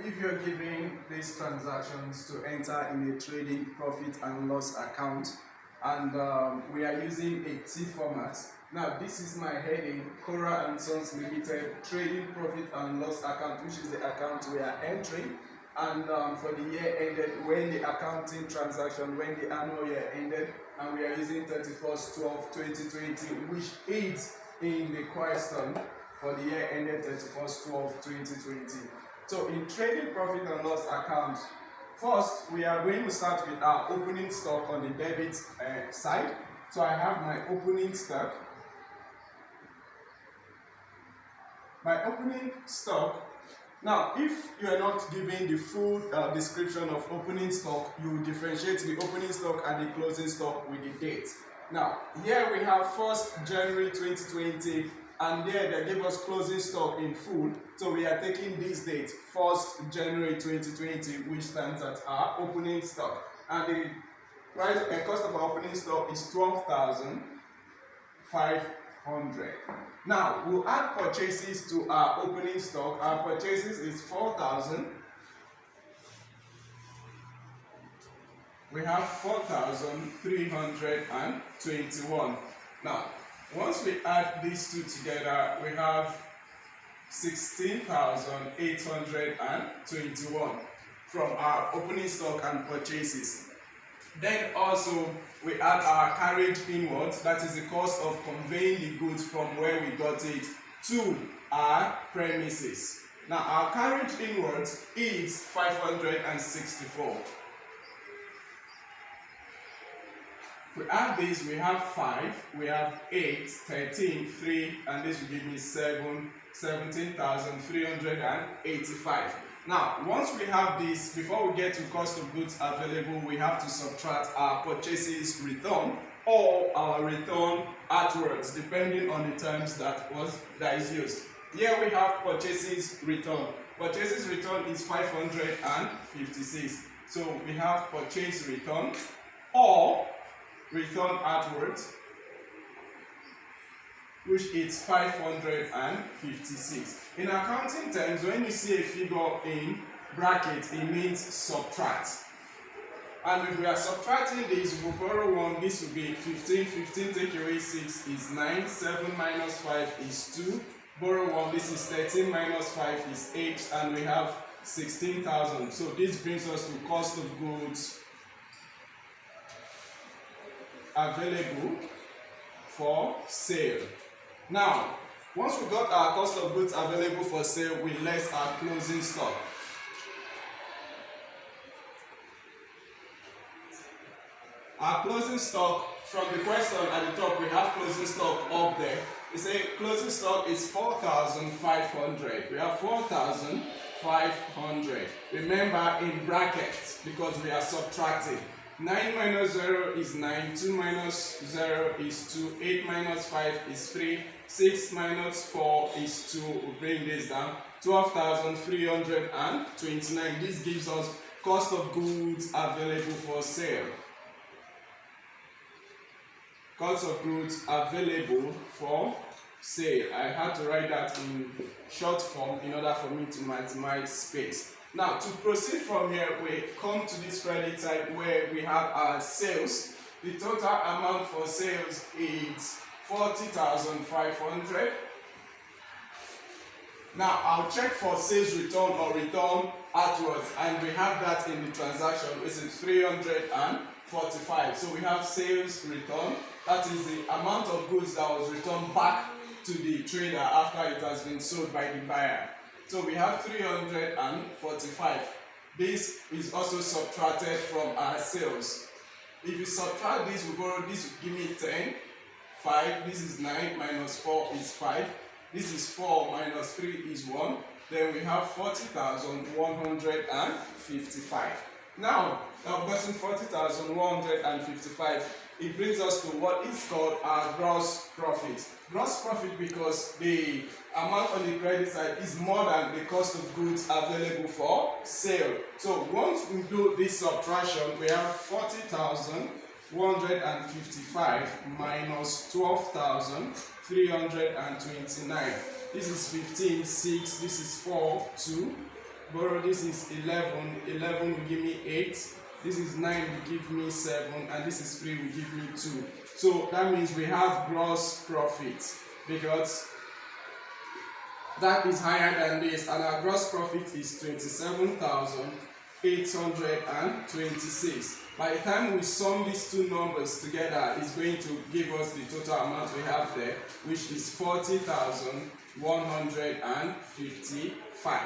if you're giving these transactions to enter in a trading profit and loss account, and we are using a T format. Now this is my heading, Cora and Sons Limited Trading Profit and Loss Account, which is the account we are entering, and for the year ended, when the accounting transaction, when the annual year ended, and we are using 31st/12/2020, which is in the question for the year ended 31st/12/2020. So in trading profit and loss account, first we are going to start with our opening stock on the debit side. So I have my opening stock. My opening stock. Now, if you are not given the full description of opening stock, you differentiate the opening stock and the closing stock with the date. Now, here we have 1st January 2020, and there they give us closing stock in full. So we are taking this date, 1st January 2020, which stands at our opening stock. And the price and cost of our opening stock is 12,500. Now, we'll add purchases to our opening stock. Our purchases is 4,000. We have 4,321. Now, once we add these two together, we have 16,821 from our opening stock and purchases. Then also we add our carriage inwards, that is the cost of conveying the goods from where we got it to our premises. Now our carriage inwards is 564. We add this, we have 5, we have 8, 13, 3, and this will give me 17,385. Now, once we have this, before we get to cost of goods available, we have to subtract our purchases return or our return afterwards, depending on the terms that is used. Here we have purchases return. Purchases return is 556. So we have purchase return or return outwards, which is 556. In accounting terms, when you see a figure in brackets, it means subtract. And if we are subtracting this, if we borrow 1, this will be 15. 15 take away 6 is 9. 7 minus 5 is 2. Borrow 1, this is 13 minus 5 is 8. And we have 16,000. So this brings us to cost of goods available for sale. Now, once we got our cost of goods available for sale, we less our closing stock. Our closing stock, from the question at the top, we have closing stock up there. We say closing stock is 4,500. We have 4,500. Remember in brackets, because we are subtracting. 9 minus 0 is 9, 2 minus 0 is 2, 8 minus 5 is 3, 6 minus 4 is 2, we'll bring this down, 12,329. This gives us cost of goods available for sale. Cost of goods available for sale. I had to write that in short form in order for me to maximize space. Now, to proceed from here, we come to this credit side where we have our sales. The total amount for sales is 40,500. Now, I'll check for sales return or return afterwards, and we have that in the transaction, which is 345. So we have sales return. That is the amount of goods that was returned back to the trader after it has been sold by the buyer. So we have 345. This is also subtracted from our sales. If you subtract this, we borrow this will give me 10. 5, this is 9 minus 4 is 5. This is 4 minus 3 is 1. Then we have 40,155. Now, I've gotten 40,155. It brings us to what is called our gross profit. Gross profit because the amount on the credit side is more than the cost of goods available for sale. So once we do this subtraction, we have 40,155 minus 12,329. This is 15, 6, this is 4, 2. borrow, this is 11, 11 will give me 8, this is 9 will give me 7, and this is 3 will give me 2. So that means we have gross profit because that is higher than this, and our gross profit is 27,826. By the time we sum these two numbers together, it's going to give us the total amount we have there, which is 40,155.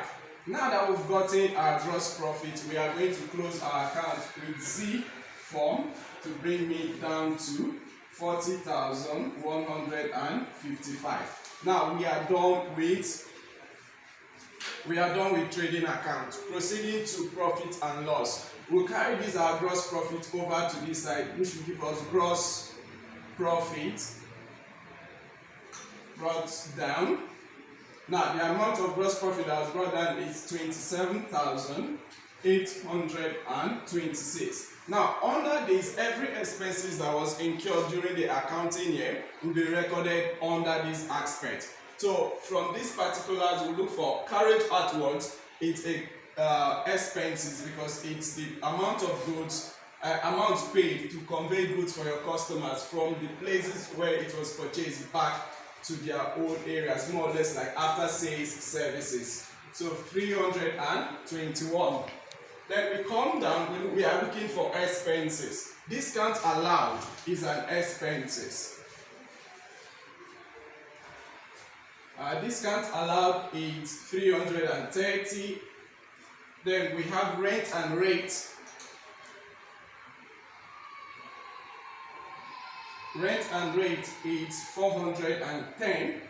Now that we've gotten our gross profit, we are going to close our account with Z form to bring me down to 40,155. Now we are done with trading account. Proceeding to profit and loss. We'll carry this our gross profit over to this side, which will give us gross profit brought down. Now the amount of gross profit that was brought down is 27,826. Now under this, every expenses that was incurred during the accounting year will be recorded under this aspect. So from these particulars, we look for carriage outwards. It's a expenses because it's the amount of goods, amount paid to convey goods for your customers from the places where it was purchased back to their own areas, more or less like after sales services. So 321. Then we come down, we are looking for expenses. Discount allowed is an expenses. Discount allowed is 330. Then we have rent and rate. Rent and rate is 410.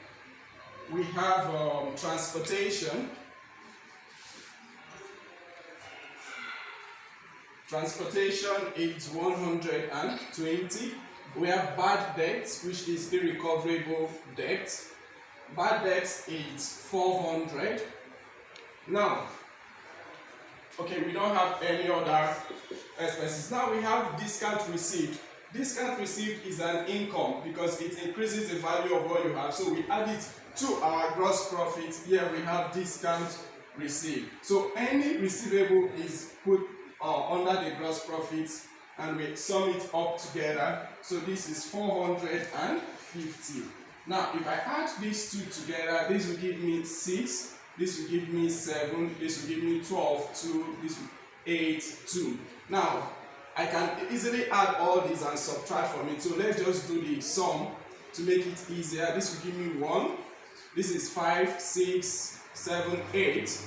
We have transportation. Transportation is 120. We have bad debts, which is irrecoverable debt. Bad debts is 400. Now, okay, we don't have any other expenses. Now we have discount received. Discount received is an income because it increases the value of what you have. So we add it to our gross profit. Here we have discount received. So any receivable is put under the gross profit and we sum it up together. So this is 450. Now if I add these two together, this will give me 6, this will give me 7, this will give me 12, 2, this will 8, 2. Now I can easily add all these and subtract from it. So let's just do the sum to make it easier. This will give me 1, this is 5, 6, 7, 8.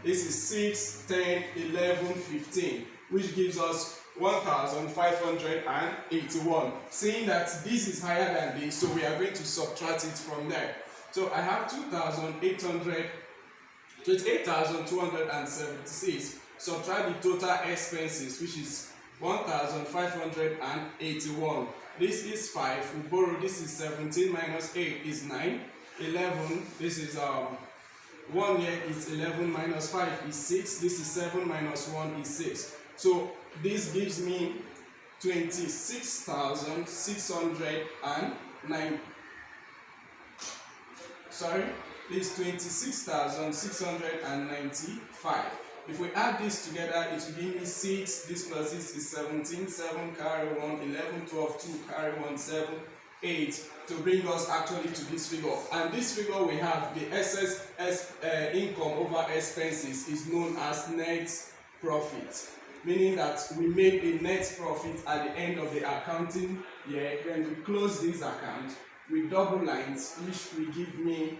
This is 6, 10, 11, 15, which gives us 1,581. Seeing that this is higher than this, so we are going to subtract it from there. So I have 28,276. Subtract the total expenses, which is 1,581. This is 5. We borrow. This is 17 minus 8 is 9. 11. This is 1 here is 11 minus 5 is 6. This is 7 minus 1 is 6. So this gives me 26,609. Sorry, this is 26,695. If we add this together, it will give me 6. This plus this is 17. 7 carry 1, 11, 12, 2 carry 1, 7, 8 to bring us actually to this figure. And this figure we have, the excess income over expenses, is known as net profit, meaning that we made a net profit at the end of the accounting year. Then we close this account with double lines, which will give me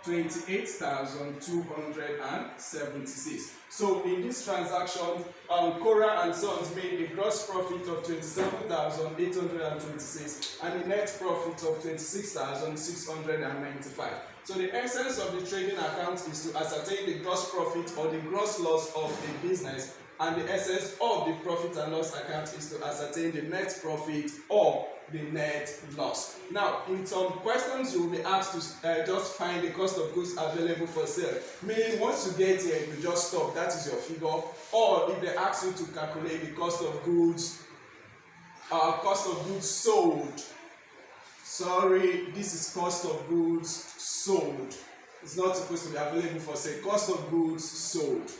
28,276. So in this transaction, Cora and Sons made a gross profit of 27,826 and a net profit of 26,695. So the essence of the trading account is to ascertain the gross profit or the gross loss of a business, and the essence of the profit and loss account is to ascertain the net profit or the net loss. Now, in some questions, you will be asked to just find the cost of goods available for sale. Meaning, once you get here, you just stop. That is your figure. Or if they ask you to calculate the cost of goods sold. Sorry, this is cost of goods sold. It's not supposed to be available for sale. Cost of goods sold,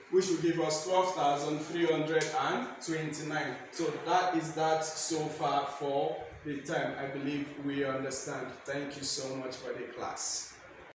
which will give us 12,329. So that is that so far for the time. I believe we understand. Thank you so much for the class.